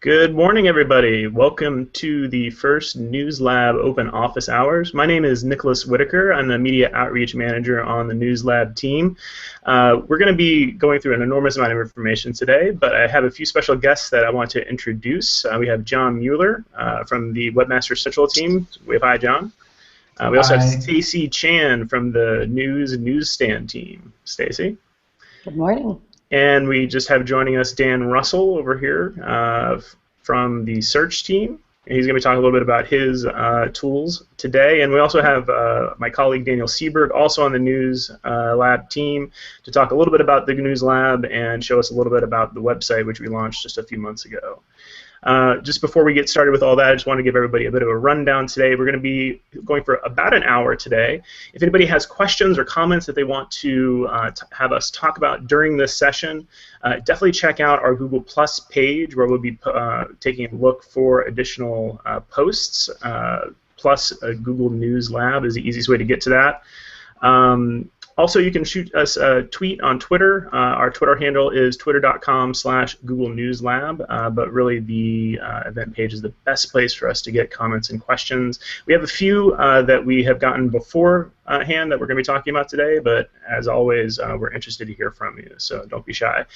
Good morning, everybody. Welcome to the first News Lab open office hours. My name is Nicholas Whitaker. I'm the Media Outreach Manager on the News Lab team. We're going to be going through an enormous amount of information today, but I have a few special guests that I want to introduce. We have John Mueller from the Webmaster Central team. Wave hi, John. We also have Hi. Stacy Chan from the Newsstand team. Stacy. Good morning. And we just have joining us Dan Russell over here from the search team. He's going to be talking a little bit about his tools today. And we also have my colleague Daniel Seberg, also on the News Lab team, to talk a little bit about the News Lab and show us a little bit about the website, which we launched just a few months ago. Just before we get started with all that, I just want to give everybody a bit of a rundown today. We're going to be going for about an hour today. If anybody has questions or comments that they want to have us talk about during this session, definitely check out our Google Plus page, where we'll be taking a look for additional posts. Plus, Google News Lab is the easiest way to get to that. Also, you can shoot us a tweet on Twitter. Our Twitter handle is twitter.com/Google News Lab, but really the event page is the best place for us to get comments and questions. We have a few that we have gotten beforehand that we're going to be talking about today, but as always, we're interested to hear from you, so don't be shy.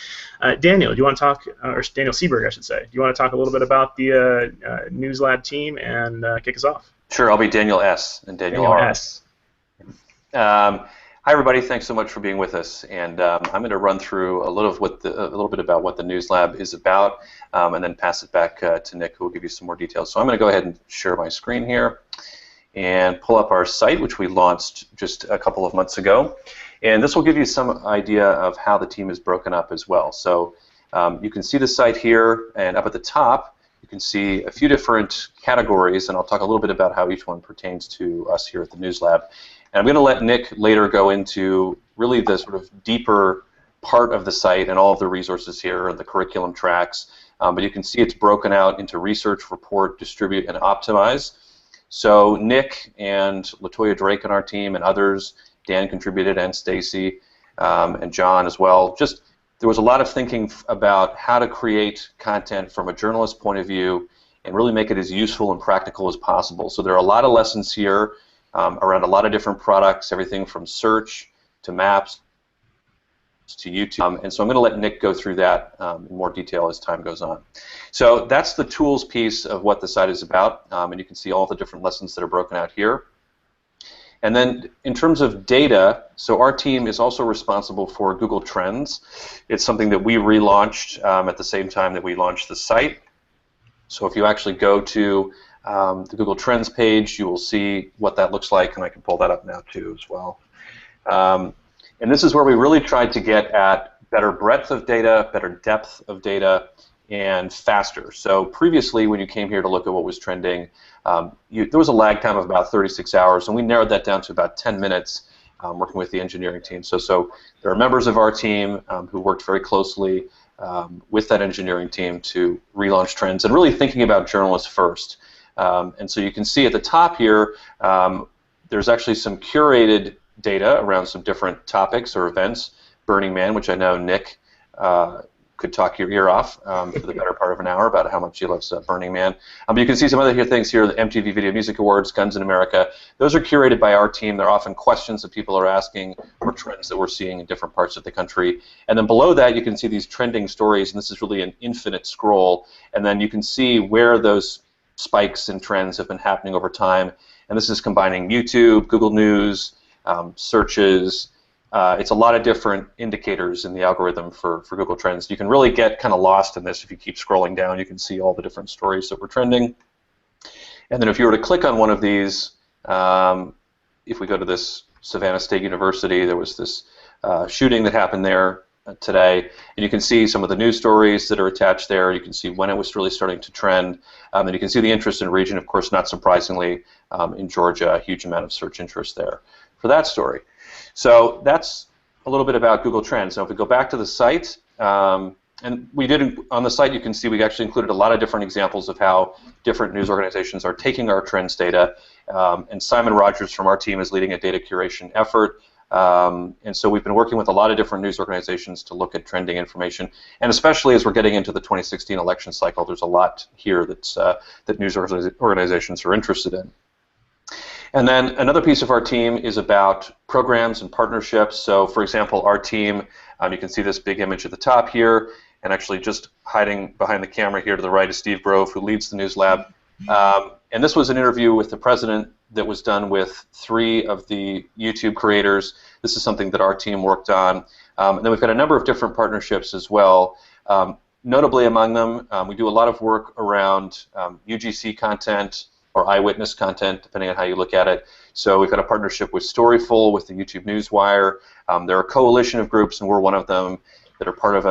Daniel, do you want to talk, or Daniel Seberg, I should say, do you want to talk a little bit about the News Lab team and kick us off? Sure, I'll be Daniel S. and Daniel R. S. Hi, everybody. Thanks so much for being with us. And I'm going to run through a little bit about what the News Lab is about, and then pass it back to Nick, who will give you some more details. So I'm going to go ahead and share my screen here and pull up our site, which we launched just a couple of months ago. And this will give you some idea of how the team is broken up as well. So you can see the site here, and up at the top, you can see a few different categories, and I'll talk a little bit about how each one pertains to us here at the News Lab. And I'm going to let Nick later go into really the sort of deeper part of the site and all of the resources here and the curriculum tracks. But you can see it's broken out into research, report, distribute, and optimize. So Nick and LaToya Drake on our team and others, Dan contributed, and Stacy, and John as well. Just there was a lot of thinking about how to create content from a journalist point of view and really make it as useful and practical as possible. So there are a lot of lessons here around a lot of different products, everything from search to maps to YouTube. And so I'm going to let Nick go through that in more detail as time goes on. So that's the tools piece of what the site is about, and you can see all the different lessons that are broken out here. And then in terms of data, so our team is also responsible for Google Trends. It's something that we relaunched at the same time that we launched the site. So if you actually go to the Google Trends page, you will see what that looks like, and I can pull that up now too as well. And this is where we really tried to get at better breadth of data, better depth of data, and faster. So previously, when you came here to look at what was trending, there was a lag time of about 36 hours, and we narrowed that down to about 10 minutes working with the engineering team. So there are members of our team who worked very closely with that engineering team to relaunch trends and really thinking about journalists first. And so you can see at the top here, there's actually some curated data around some different topics or events. Burning Man, which I know Nick could talk your ear off for the better part of an hour about how much he loves Burning Man. But you can see some other things here, the MTV Video Music Awards, Guns in America. Those are curated by our team. They're often questions that people are asking or trends that we're seeing in different parts of the country. And then below that, you can see these trending stories, and this is really an infinite scroll. And then you can see where those spikes and trends have been happening over time, and this is combining YouTube, Google News, searches. It's a lot of different indicators in the algorithm for Google Trends. You can really get kind of lost in this if you keep scrolling down. You can see all the different stories that were trending. And then if you were to click on one of these, if we go to this Savannah State University, there was this shooting that happened there today, and you can see some of the news stories that are attached there. You can see when it was really starting to trend, and you can see the interest in region. Of course, not surprisingly, in Georgia, a huge amount of search interest there for that story. So that's a little bit about Google Trends. Now, if we go back to the site, and we did on the site, you can see we actually included a lot of different examples of how different news organizations are taking our trends data. And Simon Rogers from our team is leading a data curation effort. And so we've been working with a lot of different news organizations to look at trending information, and especially as we're getting into the 2016 election cycle, there's a lot here that's, that news organizations are interested in. And then another piece of our team is about programs and partnerships. So for example, our team, you can see this big image at the top here, and actually just hiding behind the camera here to the right is Steve Grove, who leads the News Lab. And this was an interview with the president that was done with 3 of the YouTube creators. This is something that our team worked on. And then we've got a number of different partnerships as well. Notably among them, we do a lot of work around UGC content or eyewitness content, depending on how you look at it. So we've got a partnership with Storyful, with the YouTube Newswire. There are a coalition of groups, and we're one of them, that are part of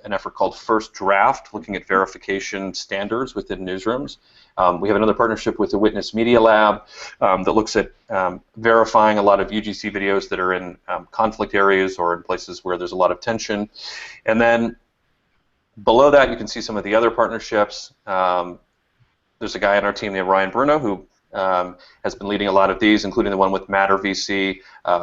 an effort called First Draft, looking at verification standards within newsrooms. We have another partnership with the Witness Media Lab that looks at verifying a lot of UGC videos that are in conflict areas or in places where there's a lot of tension. And then below that, you can see some of the other partnerships. There's a guy on our team named Ryan Bruno who has been leading a lot of these, including the one with Matter VC,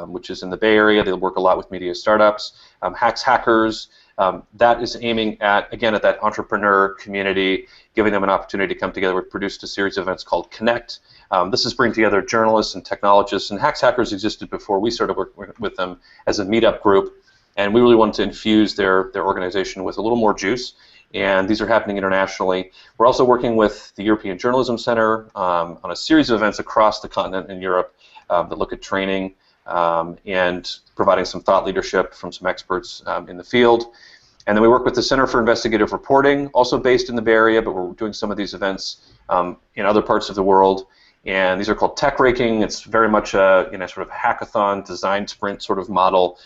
which is in the Bay Area. They work a lot with media startups. Hacks Hackers, that is aiming at, again, at that entrepreneur community, giving them an opportunity to come together. We've produced a series of events called Connect. This is bringing together journalists and technologists, and Hacks Hackers existed before we started working with them as a meetup group, and we really wanted to infuse their organization with a little more juice. And these are happening internationally. We're also working with the European Journalism Center on a series of events across the continent in Europe that look at training and providing some thought leadership from some experts in the field. And then we work with the Center for Investigative Reporting, also based in the Bay Area, but we're doing some of these events in other parts of the world. And these are called Tech Raking. It's very much a sort of hackathon, design sprint sort of model,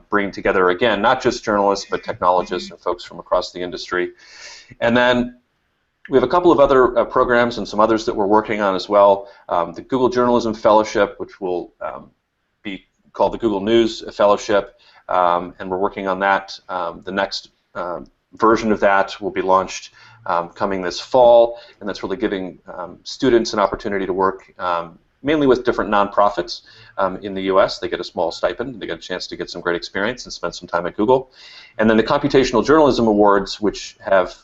bringing together, again, not just journalists, but technologists and folks from across the industry. And then we have a couple of other programs and some others that we're working on as well. The Google Journalism Fellowship, which will be called the Google News Fellowship, and we're working on that. The next version of that will be launched coming this fall, and that's really giving students an opportunity to work mainly with different nonprofits in the U.S. They get a small stipend, they get a chance to get some great experience and spend some time at Google. And then the Computational Journalism Awards, which have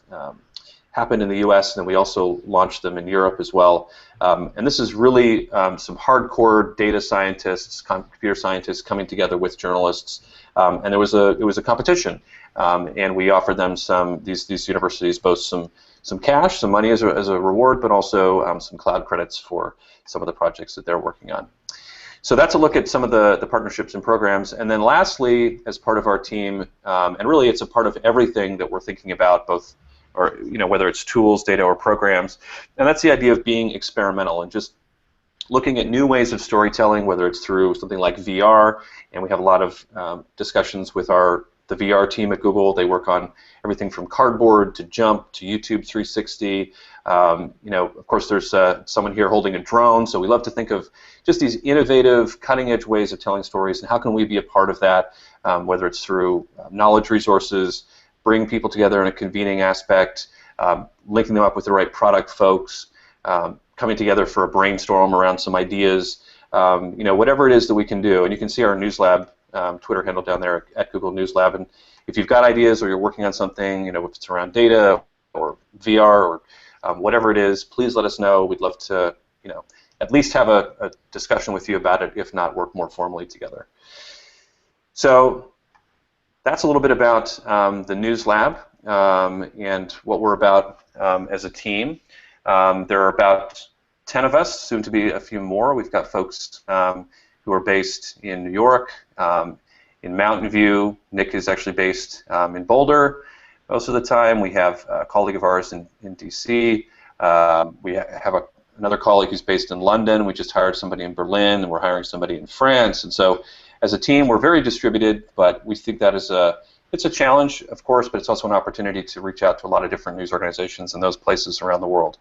happened in the U.S., and then we also launched them in Europe as well. And this is really some hardcore data scientists, computer scientists coming together with journalists. And it was a competition, and we offered them these universities both some cash, some money as a reward, but also some cloud credits for some of the projects that they're working on. So that's a look at some of the partnerships and programs. And then lastly, as part of our team, and really it's a part of everything that we're thinking about, both, or whether it's tools, data, or programs, and that's the idea of being experimental and just looking at new ways of storytelling, whether it's through something like VR, and we have a lot of discussions with the VR team at Google. They work on everything from Cardboard to Jump to YouTube 360. Of course, there's someone here holding a drone, so we love to think of just these innovative, cutting-edge ways of telling stories, and how can we be a part of that, whether it's through knowledge resources, bring people together in a convening aspect, linking them up with the right product folks, coming together for a brainstorm around some ideas, whatever it is that we can do. And you can see our News Lab Twitter handle down there at Google News Lab. And if you've got ideas or you're working on something, if it's around data or VR or whatever it is, please let us know. We'd love to, at least have a discussion with you about it, if not work more formally together. So that's a little bit about the News Lab and what we're about as a team. There are about 10 of us, soon to be a few more. We've got folks who are based in New York, in Mountain View. Nick is actually based in Boulder most of the time. We have a colleague of ours in DC. We have another colleague who's based in London. We just hired somebody in Berlin, and we're hiring somebody in France. And so as a team, we're very distributed, but we think that it's a challenge, of course, but it's also an opportunity to reach out to a lot of different news organizations in those places around the world.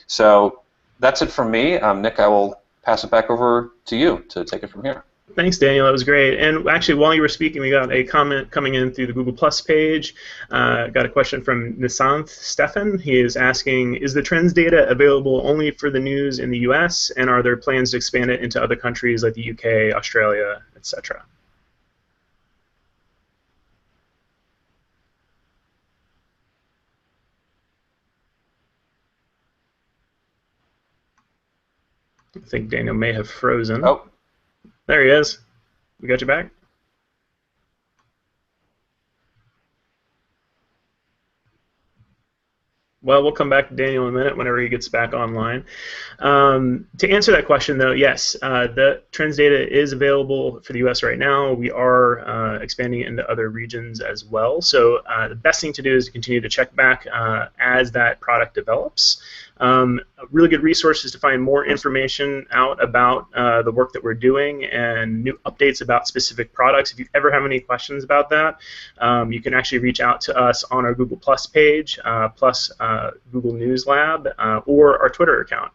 So that's it from me. Nick, I will pass it back over to you to take it from here. Thanks, Daniel. That was great. And actually, while you were speaking, we got a comment coming in through the Google Plus page. Got a question from Nisanth Stefan. He is asking, is the trends data available only for the news in the U.S., and are there plans to expand it into other countries like the UK, Australia, etc.? I think Daniel may have frozen. Oh, There he is. We got you back. Well, we'll come back to Daniel in a minute whenever he gets back online. To answer that question, though, yes, the trends data is available for the U.S. right now. We are expanding it into other regions as well. So the best thing to do is to continue to check back as that product develops. Really good resources to find more information out about the work that we're doing and new updates about specific products. If you ever have any questions about that, you can actually reach out to us on our Google Plus page, plus Google News Lab, or our Twitter account,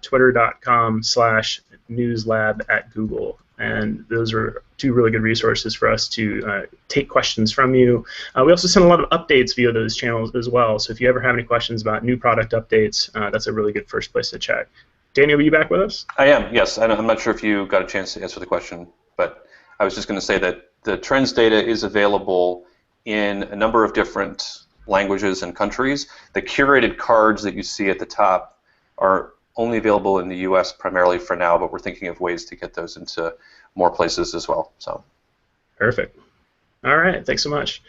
twitter.com/newslab@Google. And those are two really good resources for us to take questions from you. We also send a lot of updates via those channels as well. So if you ever have any questions about new product updates, that's a really good first place to check. Daniel, are you back with us? I am, yes. I'm not sure if you got a chance to answer the question, but I was just going to say that the trends data is available in a number of different languages and countries. The curated cards that you see at the top are only available in the US primarily for now, but we're thinking of ways to get those into more places as well. So, perfect. All right, thanks so much.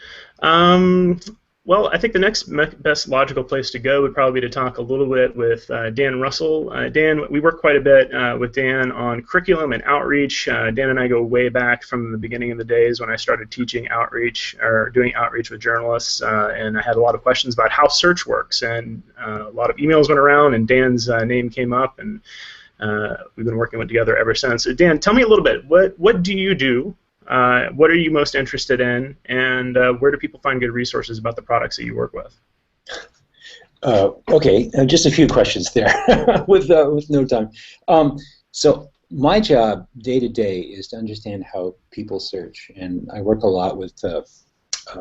Well, I think the next best logical place to go would probably be to talk a little bit with Dan Russell. Dan, we work quite a bit with Dan on curriculum and outreach. Dan and I go way back from the beginning of the days when I started teaching outreach or doing outreach with journalists, and I had a lot of questions about how search works, and a lot of emails went around, and Dan's name came up, and we've been working together ever since. So Dan, tell me a little bit. What do you do? What are you most interested in, and where do people find good resources about the products that you work with? Okay, just a few questions there with no time. So my job day to day is to understand how people search, and I work a lot with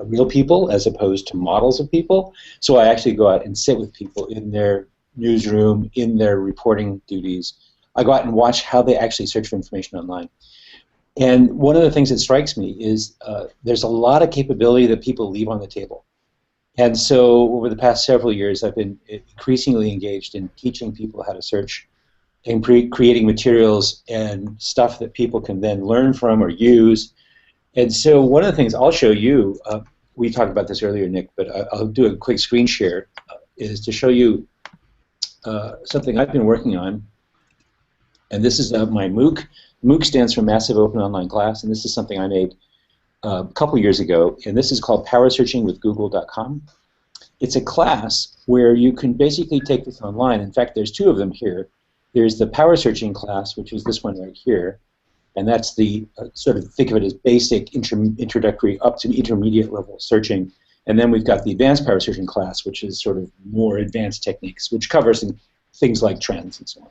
real people as opposed to models of people. So I actually go out and sit with people in their newsroom, in their reporting duties. I go out and watch how they actually search for information online. And one of the things that strikes me is there's a lot of capability that people leave on the table. And so over the past several years, I've been increasingly engaged in teaching people how to search and creating materials and stuff that people can then learn from or use. And so one of the things I'll show you, we talked about this earlier, Nick, but I'll do a quick screen share, is to show you something I've been working on. And this is my MOOC. MOOC stands for Massive Open Online Class, and this is something I made a couple years ago, and this is called Power Searching with Google.com. It's a class where you can basically take this online. In fact, there's two of them here. There's the Power Searching class, which is this one right here, and that's the sort of, think of it as basic introductory up to intermediate level searching. And then we've got the Advanced Power Searching class, which is sort of more advanced techniques, which covers things like trends and so on.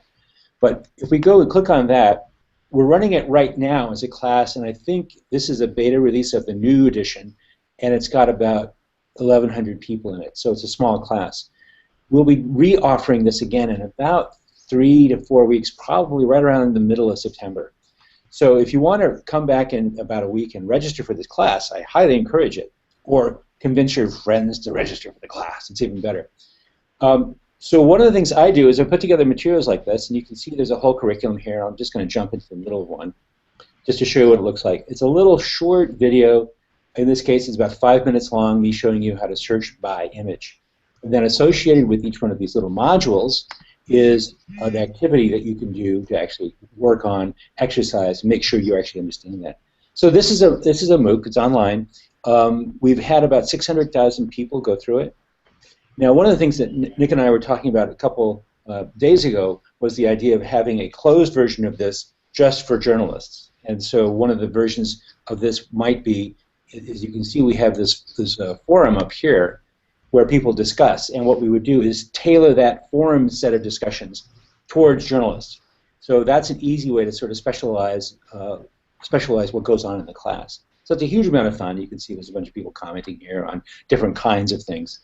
But if we go and click on that, we're running it right now as a class, and I think this is a beta release of the new edition, and it's got about 1,100 people in it, so it's a small class. We'll be re-offering this again in about 3 to 4 weeks, probably right around the middle of September. So if you want to come back in about a week and register for this class, I highly encourage it, or convince your friends to register for the class. It's even better. So one of the things I do is I put together materials like this, and you can see there's a whole curriculum here. I'm just going to jump into the middle of one just to show you what it looks like. It's a little short video. In this case, it's about 5 minutes long, me showing you how to search by image. And then associated with each one of these little modules is an activity that you can do to actually work on, exercise, make sure you actually understand that. So this is a MOOC. It's online. We've had about 600,000 people go through it. Now, one of the things that Nick and I were talking about a couple days ago was the idea of having a closed version of this just for journalists. And so one of the versions of this might be, as you can see, we have this forum up here where people discuss. And what we would do is tailor that forum set of discussions towards journalists. So that's an easy way to sort of specialize what goes on in the class. So it's a huge amount of fun. You can see there's a bunch of people commenting here on different kinds of things.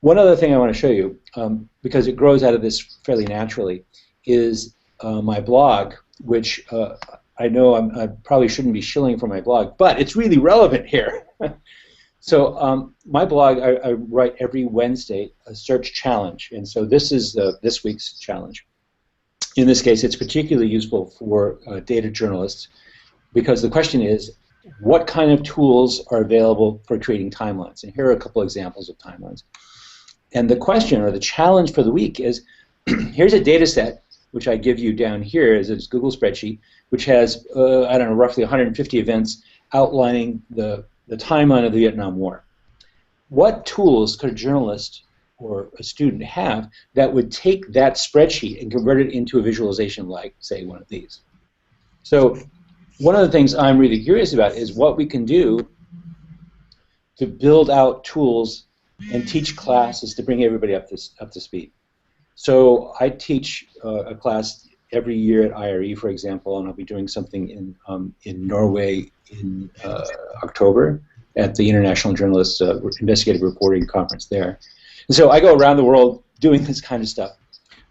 One other thing I want to show you, because it grows out of this fairly naturally, is my blog, which I know I probably shouldn't be shilling for my blog, but it's really relevant here. So my blog, I write every Wednesday a search challenge, and so this is this week's challenge. In this case, it's particularly useful for data journalists because the question is, what kind of tools are available for creating timelines? And here are a couple examples of timelines. And the question or the challenge for the week is, here's a data set, which I give you down here as a Google spreadsheet, which has, I don't know, roughly 150 events outlining the timeline of the Vietnam War. What tools could a journalist or a student have that would take that spreadsheet and convert it into a visualization like, say, one of these? So one of the things I'm really curious about is what we can do to build out tools and teach classes to bring everybody up to speed. So I teach a class every year at IRE, for example, and I'll be doing something in Norway in October at the International Journalists Investigative Reporting Conference there. And so I go around the world doing this kind of stuff.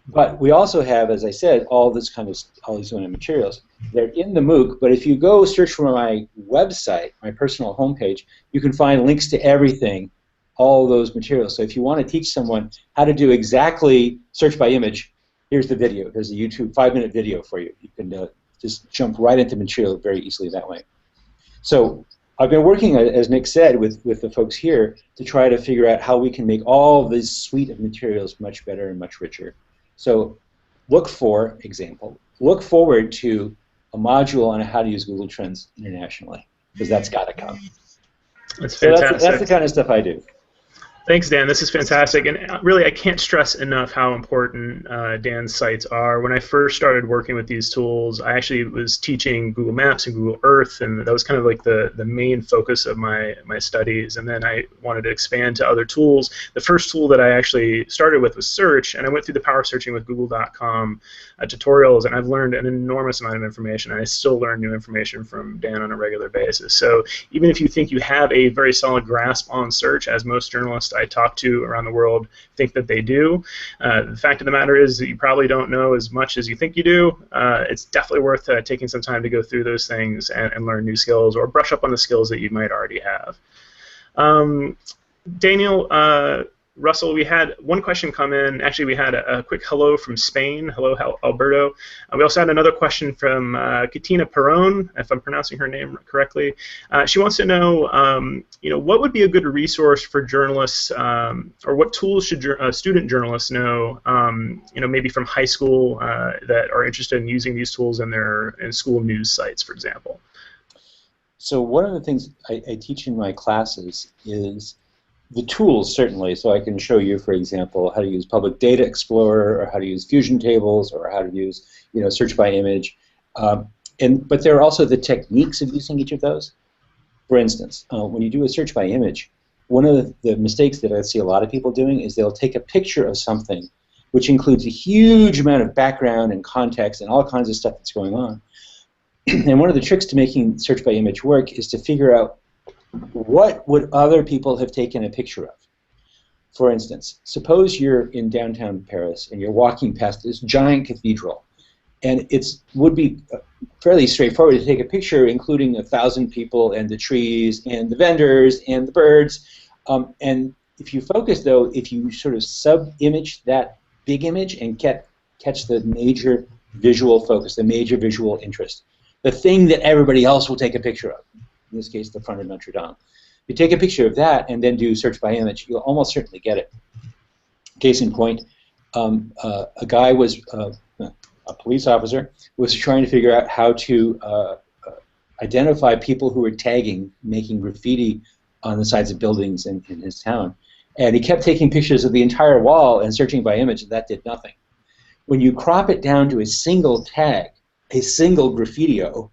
But we also have, as I said, all these kind of materials. They're in the MOOC, but if you go search for my website, my personal homepage, you can find links to everything, all those materials. So if you want to teach someone how to do exactly search by image, here's the video. There's a YouTube 5-minute video for you. You can just jump right into material very easily that way. So I've been working, as Nick said, with the folks here to try to figure out how we can make all this suite of materials much better and much richer. So look forward to a module on how to use Google Trends internationally, because that's got to come. That's fantastic. So that's the kind of stuff I do. Thanks, Dan. This is fantastic. And really, I can't stress enough how important Dan's sites are. When I first started working with these tools, I actually was teaching Google Maps and Google Earth, and that was kind of like the main focus of my studies. And then I wanted to expand to other tools. The first tool that I actually started with was search, and I went through the power searching with Google.com tutorials, and I've learned an enormous amount of information, and I still learn new information from Dan on a regular basis. So even if you think you have a very solid grasp on search, as most journalists I talk to around the world think that they do, the fact of the matter is that you probably don't know as much as you think you do. It's definitely worth taking some time to go through those things and learn new skills or brush up on the skills that you might already have. Daniel, Russell, we had one question come in. Actually, we had a quick hello from Spain. Hello, Alberto. We also had another question from Katina Perron, if I'm pronouncing her name correctly. She wants to know, what would be a good resource for journalists, or what tools should student journalists know, maybe from high school that are interested in using these tools in school news sites, for example. So one of the things I teach in my classes is the tools, certainly, so I can show you, for example, how to use Public Data Explorer, or how to use fusion tables, or how to use, search by image. But there are also the techniques of using each of those. For instance, when you do a search by image, one of the mistakes that I see a lot of people doing is they'll take a picture of something, which includes a huge amount of background and context and all kinds of stuff that's going on. And one of the tricks to making search by image work is to figure out what would other people have taken a picture of. For instance, suppose you're in downtown Paris and you're walking past this giant cathedral, and it would be fairly straightforward to take a picture including 1,000 people and the trees and the vendors and the birds. And if you focus, though, if you sort of sub-image that big image and catch the major visual focus, the major visual interest, the thing that everybody else will take a picture of, in this case, the front of Notre Dame. You take a picture of that and then do search by image, you'll almost certainly get it. Case in point, a guy was, a police officer, was trying to figure out how to identify people who were tagging, making graffiti on the sides of buildings in his town. And he kept taking pictures of the entire wall and searching by image, and that did nothing. When you crop it down to a single tag, a single graffitio,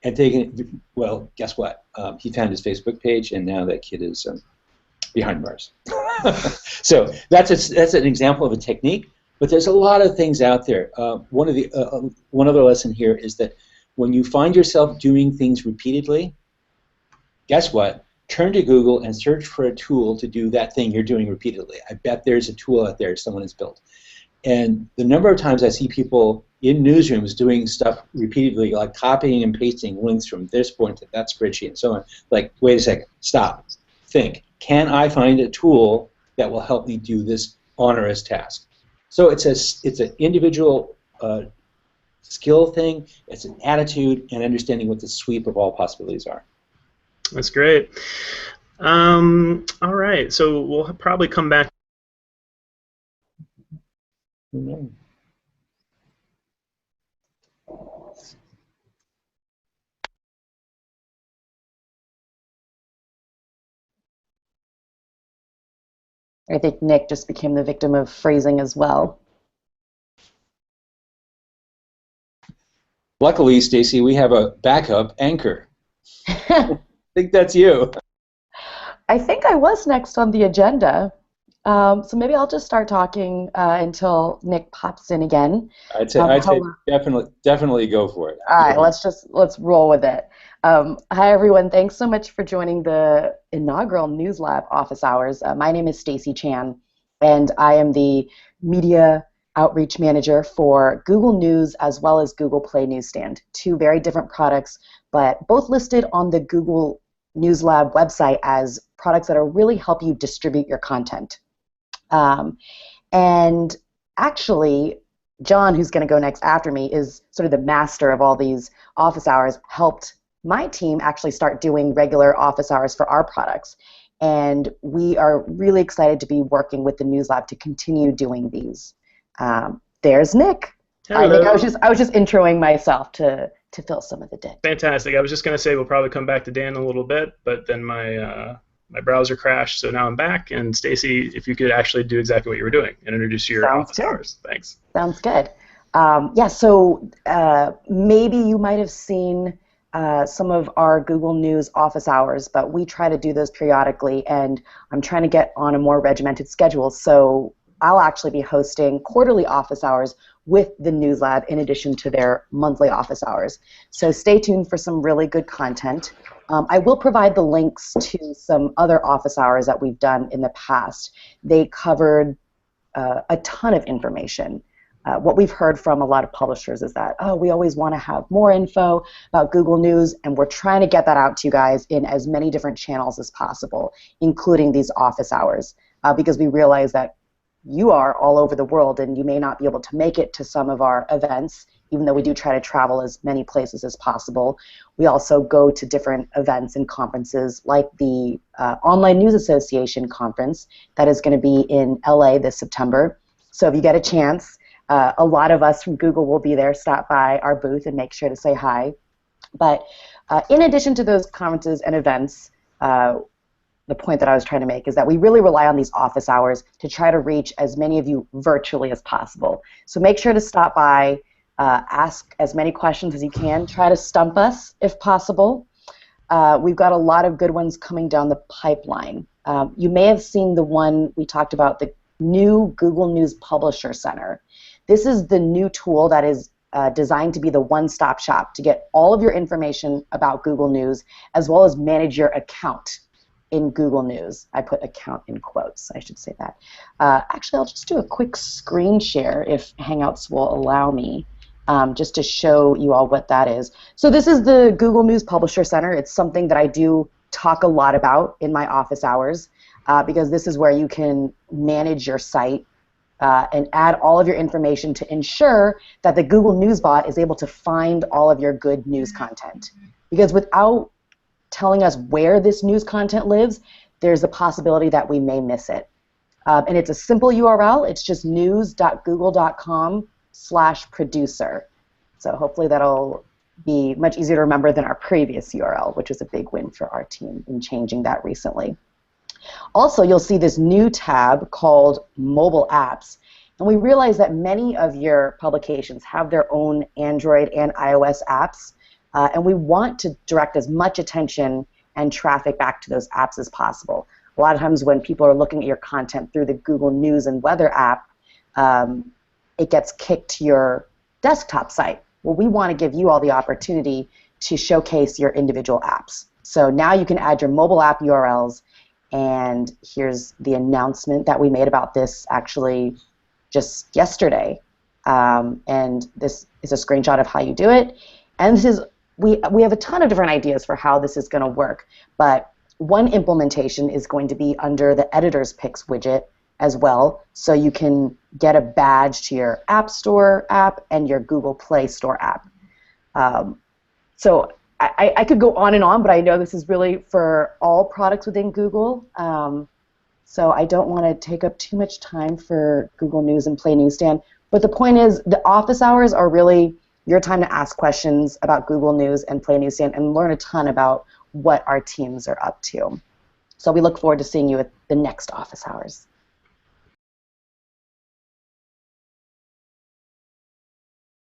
and taking it, well, guess what? He found his Facebook page, and now that kid is behind bars. So that's an example of a technique, but there's a lot of things out there. One other lesson here is that when you find yourself doing things repeatedly, guess what? Turn to Google and search for a tool to do that thing you're doing repeatedly. I bet there's a tool out there someone has built. And the number of times I see people in newsrooms doing stuff repeatedly, like copying and pasting links from this point to that spreadsheet and so on, like, wait a second, stop, think. Can I find a tool that will help me do this onerous task? So it's an individual skill thing. It's an attitude and understanding what the sweep of all possibilities are. That's great. All right, so we'll probably come back. Mm-hmm. I think Nick just became the victim of phrasing as well. Luckily, Stacy, we have a backup anchor. I think that's you. I think I was next on the agenda. So maybe I'll just start talking until Nick pops in again. I'd say definitely go for it. All right, let's roll with it. Hi everyone, thanks so much for joining the inaugural News Lab office hours. My name is Stacy Chan, and I am the media outreach manager for Google News as well as Google Play Newsstand. Two very different products, but both listed on the Google News Lab website as products that are really help you distribute your content. And actually, John, who's going to go next after me, is sort of the master of all these office hours, helped my team actually start doing regular office hours for our products. And we are really excited to be working with the News Lab to continue doing these. There's Nick. Hello. I think I was just introing myself to fill some of the day. Fantastic. I was just going to say we'll probably come back to Dan in a little bit, but then my browser crashed, so now I'm back. And Stacy, if you could actually do exactly what you were doing and introduce your office hours. Thanks. Sounds good. Yeah, so maybe you might have seen some of our Google News office hours, but we try to do those periodically, and I'm trying to get on a more regimented schedule. So I'll actually be hosting quarterly office hours with the News Lab in addition to their monthly office hours. So stay tuned for some really good content. I will provide the links to some other office hours that we've done in the past. They covered a ton of information. What we've heard from a lot of publishers is that, oh, we always want to have more info about Google News, and we're trying to get that out to you guys in as many different channels as possible, including these office hours, because we realize that you are all over the world and you may not be able to make it to some of our events, even though we do try to travel as many places as possible. We also go to different events and conferences like the Online News Association conference that is going to be in LA this September. So if you get a chance, a lot of us from Google will be there. Stop by our booth and make sure to say hi. But in addition to those conferences and events, the point that I was trying to make is that we really rely on these office hours to try to reach as many of you virtually as possible. So make sure to stop by, ask as many questions as you can, try to stump us if possible. We've got a lot of good ones coming down the pipeline. You may have seen the one we talked about, the new Google News Publisher Center. This is the new tool that is designed to be the one-stop shop to get all of your information about Google News as well as manage your account in Google News. I put account in quotes, I should say that. Actually, I'll just do a quick screen share if Hangouts will allow me, just to show you all what that is. So this is the Google News Publisher Center. It's something that I do talk a lot about in my office hours because this is where you can manage your site and add all of your information to ensure that the Google News bot is able to find all of your good news content. Because without telling us where this news content lives, there's a possibility that we may miss it. And it's a simple URL. It's just news.google.com/producer. So hopefully that'll be much easier to remember than our previous URL, which was a big win for our team in changing that recently. Also, you'll see this new tab called Mobile Apps. And we realize that many of your publications have their own Android and iOS apps. And we want to direct as much attention and traffic back to those apps as possible. A lot of times when people are looking at your content through the Google News and Weather app, it gets kicked to your desktop site. Well, we want to give you all the opportunity to showcase your individual apps. So now you can add your mobile app URLs, and here's the announcement that we made about this actually just yesterday. And this is a screenshot of how you do it. And this is we have a ton of different ideas for how this is going to work, but one implementation is going to be under the Editor's Picks widget as well, so you can get a badge to your App Store app and your Google Play Store app. So I could go on, but I know this is really for all products within Google. So I don't want to take up too much time for Google News and Play Newsstand. But the point is, the office hours are really your time to ask questions about Google News and Play Newsstand and learn a ton about what our teams are up to. So we look forward to seeing you at the next office hours.